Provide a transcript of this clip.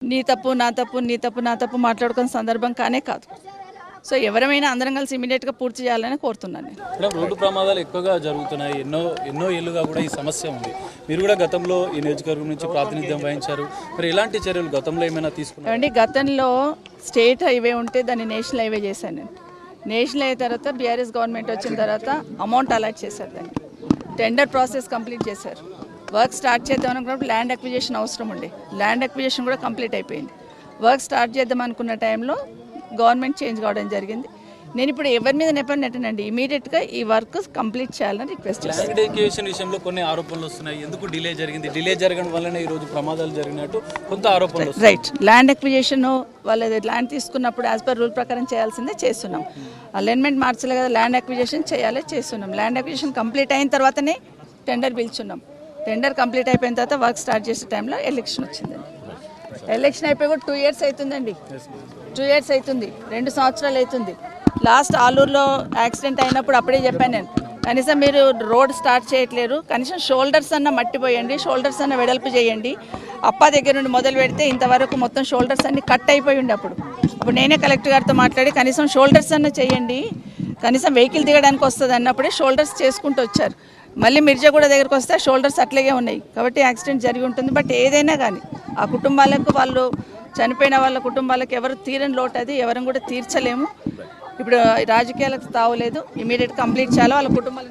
నీ తప్పు నా తప్పు నీ తప్పు నా తప్పు మాట్లాడుకునే సందర్భం కానే కాదు. సో ఎవరైనా అందరం కలిసి ఇమీడియట్గా పూర్తి చేయాలని కోరుతున్నాను నేను. మేడం, రోడ్డు ప్రమాదాలు ఎక్కువగా జరుగుతున్నాయి. ఎన్నో ఏళ్ళుగా కూడా ఈ సమస్య ఉంది. మీరు కూడా గతంలో ఈ నియోజకవర్గం నుంచి ప్రాతినిధ్యం వహించారు. మరి ఎలాంటి చర్యలు గతంలో ఏమైనా తీసుకున్నారు? ఏమండి, గతంలో స్టేట్ హైవే ఉంటే దాన్ని నేషనల్ హైవే చేశాను నేను. నేషనల్ అయిన తర్వాత బీఆర్ఎస్ గవర్నమెంట్ వచ్చిన తర్వాత అమౌంట్ అలాట్ చేశారు, దానికి టెండర్ ప్రాసెస్ కంప్లీట్ చేశారు. వర్క్ స్టార్ట్ చేద్దాం అనుకున్నప్పుడు ల్యాండ్ అక్విజిషన్ అవసరం ఉండే, ల్యాండ్ అక్విజిషన్ కూడా కంప్లీట్ అయిపోయింది. వర్క్ స్టార్ట్ చేద్దాం అనుకున్న టైంలో గవర్నమెంట్ చేంజ్ కావడం జరిగింది. నేను ఇప్పుడు ఎవరి మీద నెపం నెట్టనండి, ఇమీడియట్గా ఈ వర్క్ కంప్లీట్ చేయాలని రిక్వెస్ట్ చేస్తాను. ల్యాండ్ ఎక్విజిషన్ విషయంలో కొన్ని ఆరోపణలు వస్తున్నాయి. ఎందుకు డిలే జరిగింది? డిలే జరగడం వల్లనే ఈరోజు ప్రమాదాలు జరిగినట్టు కొంత ఆరోపణలు వస్తున్నాయి. రైట్, ల్యాండ్ ఎక్విజిషన్ వాళ్ళది ల్యాండ్ తీసుకున్నప్పుడు యాజ్ పర్ రూల్ ప్రకారం చేయాల్సిందే చేస్తున్నాం. అలైన్మెంట్ మార్చలే కదా, ల్యాండ్ ఎక్విజిషన్ చేయాలి చేస్తున్నాం. ల్యాండ్ ఎక్విజిషన్ కంప్లీట్ అయిన తర్వాతనే టెండర్ పిలుచున్నాం. టెండర్ కంప్లీట్ అయిపోయిన తర్వాత వర్క్ స్టార్ట్ చేసే టైంలో ఎలక్షన్ వచ్చిందండి. ఎలక్షన్ అయిపోయి కూడా 2 years అవుతుందండి. 2 years అవుతుంది, 2 సంవత్సరాలు అవుతుంది. లాస్ట్ ఆలూరులో యాక్సిడెంట్ అయినప్పుడు అప్పుడే చెప్పాను నేను, కనీసం మీరు రోడ్ స్టార్ట్ చేయట్లేరు, కనీసం షోల్డర్స్ అన్న మట్టిపోయండి, షోల్డర్స్ అన్న వెడల్పు చేయండి. అప్ప దగ్గర నుండి మొదలు పెడితే ఇంతవరకు మొత్తం షోల్డర్స్ అన్ని కట్ అయిపోయి ఉండే. అప్పుడు నేనే కలెక్టర్ గారితో మాట్లాడి కనీసం షోల్డర్స్ అన్న చేయండి, కనీసం వెహికల్ దిగడానికి వస్తుంది అన్నప్పుడే షోల్డర్స్ చేసుకుంటూ వచ్చారు. మళ్ళీ మిర్జాగూడ దగ్గరకు వస్తే షోల్డర్స్ అట్లాగే ఉన్నాయి కాబట్టి యాక్సిడెంట్ జరిగి ఉంటుంది. బట్ ఏదైనా కానీ ఆ కుటుంబాలకు, వాళ్ళు చనిపోయిన వాళ్ళ కుటుంబాలకు ఎవరు తీరని లోటు, అది ఎవరిని కూడా తీర్చలేము. ఇప్పుడు రాజకీయాలకు తావులేదు, ఇమీడియట్ కంప్లీట్ చేయాలి వాళ్ళ కుటుంబాలు.